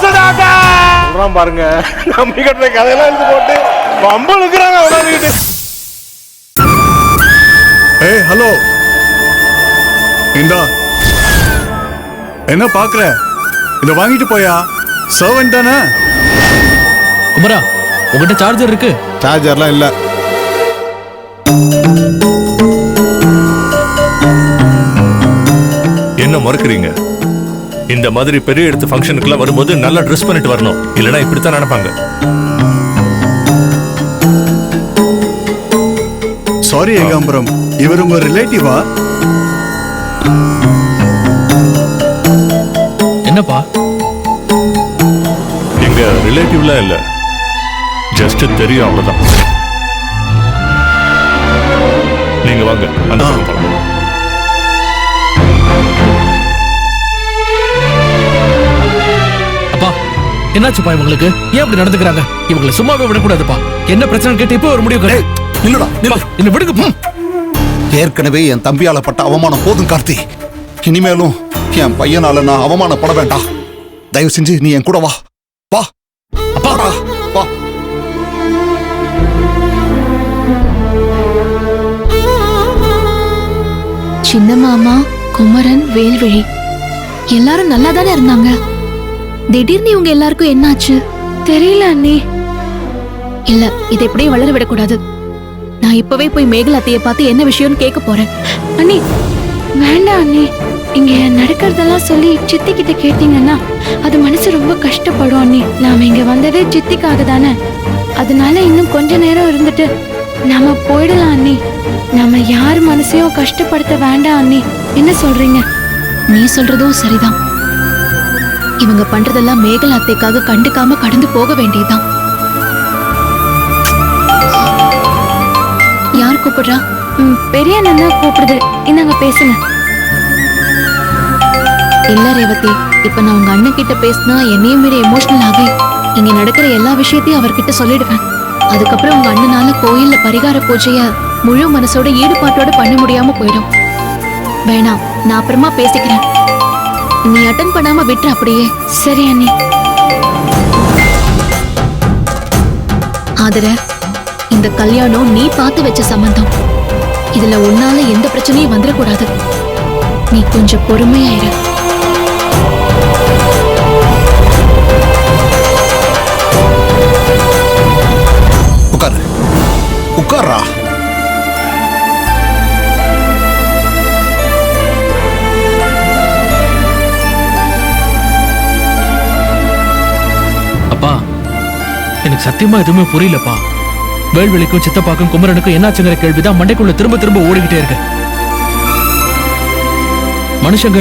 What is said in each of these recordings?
சொல்றான் பாருங்க. நம்பி கட்டுற கதையெல்லாம் எடுத்து போட்டு வம்பளுக்குறாங்க உடனே. ஏய் ஹலோ, இந்தா என்ன பாக்குற? இத வாங்கிட்டு போயா, சர்வெண்ட் தானே. குமரா, உங்ககிட்ட சார்ஜர் இருக்கு? சார்ஜர்லாம் இல்ல. என்ன மறக்கிறீங்க? இந்த மாதிரி பெரிய இடத்து ஃபங்க்ஷனுக்குலாம் வரும்போது நல்லா ட்ரெஸ் பண்ணிட்டு வரணும், இல்லைன்னா இப்படித்தான் நினைப்பாங்க. சாரி ஏகாம்பரம், இவர் உங்க ரிலேட்டிவா? என்னப்பா? எங்க ரிலேட்டிவ்லாம் இல்ல, ஜஸ்ட் தெரியும் அவ்வளவுதான். நீங்க வாங்க, அந்த பக்கம் போலாம். அப்பா, என்னாச்சுப்பா இவங்களுக்கு? ஏன் அப்படி நடந்துக்கிறாங்க? இவங்களை சும்மாவே விடக்கூடாதுப்பா. என்ன பிரச்சனை கேட்டு இப்போ ஒரு முடிவு. இல்லடா, என்ன விடுங்க. ஏற்கனவே என் தம்பியால பட்ட அவமானம் போதும் கார்த்தி. இனிமேலும் என் பையனால நான் அவமானப்பட வேண்டாம். தயவு செஞ்சு நீ என் கூட வா. வா அப்பா, வா. சின்ன மாமா, குமரன், வேல்விழி எல்லாரும் நல்லா தானே இருந்தாங்க. திடீர்னு இவங்க எல்லாருக்கும் என்னாச்சு தெரியல அண்ணி. இல்ல, இதை எப்படியும் வளர விடக்கூடாது. நான் இப்பவே போய் மேகல் அத்தைய பார்த்து என்ன விஷயம்னு கேட்க போறேன். அண்ணி வேண்டாம் அண்ணி, இங்க நடக்கிறதெல்லாம் சொல்லி சித்தி கிட்ட கேட்டீங்கன்னா அது மனசு ரொம்ப கஷ்டப்படும் அண்ணி. நாம இங்க வந்ததே சித்திக்காக தானே, அதனால இன்னும் கொஞ்ச நேரம் இருந்துட்டு நாம போயிடலாம் அண்ணி. நாம யார் மனசையும் கஷ்டப்படுத்த வேண்டாம் அண்ணி. என்ன சொல்றீங்க? நீ சொல்றதும் சரிதான். இவங்க பண்றதெல்லாம் மேகல் அத்தைக்காக கண்டுக்காம கடந்து போக வேண்டியதுதான். யார் கூப்பிடுறா? பெரிய அண்ணா கூப்பிடுது. இந்தாங்க பேசுங்க. இல்ல ரேவதி, இப்ப நான் உங்க அண்ணன் கிட்ட பேசினா என்னையும் மீறி எமோஷனல் ஆகி இங்க நடக்கிற எல்லா விஷயத்தையும் அவர்கிட்ட சொல்லிடுவேன். அதுக்கப்புறம் உங்க அண்ணனால கோயில்ல பரிகார பூஜைய முழு மனசோட ஈடுபாட்டோட பண்ண முடியாம போயிடும். வேணாம், நான் அப்புறமா பேசிக்கிறேன். நீ அட்டன் பண்ணாம விட்டு அப்படியே. சரி அண்ணி. ஆதர, இந்த கல்யாணம் நீ பார்த்து வச்ச சம்பந்தம். இதுல உன்னால எந்த பிரச்சனையும் வந்துடக்கூடாது. நீ கொஞ்சம் பொறுமையாயிரு. உட்காரு, உட்காரா. அப்பா, எனக்கு சத்தியமா எதுவுமே புரியலப்பா. வேல்வெளிக்கும் சித்தப்பாக்கும் குமரனுக்கும் என்னாச்சுங்கிற கேள்விதான் மண்டைக்குள்ள திரும்ப திரும்ப ஓடிக்கிட்டே இருக்கு. மனுஷங்க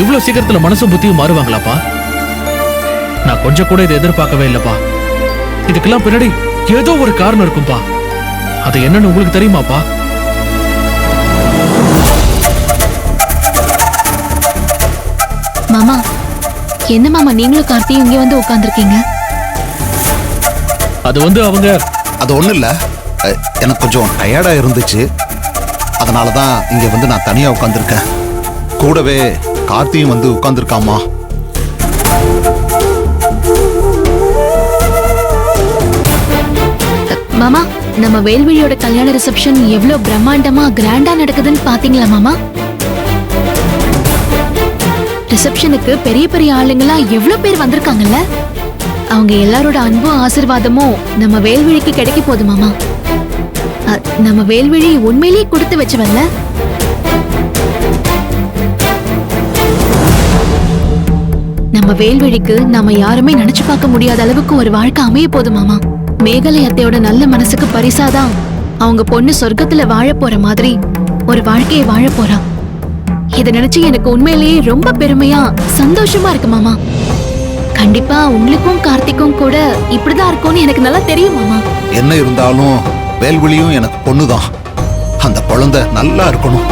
இவ்வளவு சீக்கிரத்துல மனசும் புத்தியும் மாறுவாங்களாப்பா? நான் கொஞ்சம் கூட இதை எதிர்பார்க்கவே இல்லப்பா. இதுக்கெல்லாம் பின்னாடி ஏதோ ஒரு காரணம் இருக்கும்பா. அது என்னன்னு உங்களுக்கு தெரியுமாப்பா? மாமா, என்ன மாமா நீங்களும் கார்த்தியும் இங்க வந்து உட்கார்ந்துருக்கீங்க? அது வந்து அவங்க அது ஒண்ணும் இல்ல, எனக்கு கொஞ்சம் டயர்டா இருந்துச்சு. அதனாலதான் இங்க வந்து நான் தனியா உட்கார்ந்துருக்கேன். கூடவே கார்த்தியும் வந்து உட்கார்ந்துருக்காமா. மாமா, நம்ம வேல்விழியோட கல்யாண ரிசப்ஷன் எவ்வளவு பிரம்மாண்டமா கிராண்டா நடக்குதுன்னு பாத்தீங்களா மாமா? ரிசப்ஷனுக்கு பெரிய பெரிய ஆளுங்களா எவ்வளவு பேர் வந்திருக்காங்கல்ல. அவங்க எல்லாரோட அன்பும் ஆசீர்வாதமும் நம்ம வேல்விழிக்கு கிடைக்க போகுது மாமா. நம்ம வேல்விழி உண்மையிலேயே கொடுத்து வச்சவல்ல. நம்ம வேல்விழிக்கு நாம யாருமே நினைச்சு பார்க்க முடியாத அளவுக்கு ஒரு வாழ்க்கை அமைய போகுது மாமா. மேகலை அத்தையோட நல்ல மனசுக்கு பரிசாதான் அவங்க பொண்ணு சொர்க்கத்துல வாழ போற மாதிரி ஒரு வாழ்க்கையை வாழ போறா. இத நினைச்சு எனக்கு உண்மையிலேயே ரொம்ப பெருமையா சந்தோஷமா இருக்கு மாமா. கண்டிப்பா உங்களுக்கும் கார்த்திக்கும் கூட இப்படிதான் இருக்கும்னு எனக்கு நல்லா தெரியும் மாமா. என்ன இருந்தாலும் வேல்விழியும் எனக்கு பொண்ணுதான். அந்த குழந்தை நல்லா இருக்கணும்.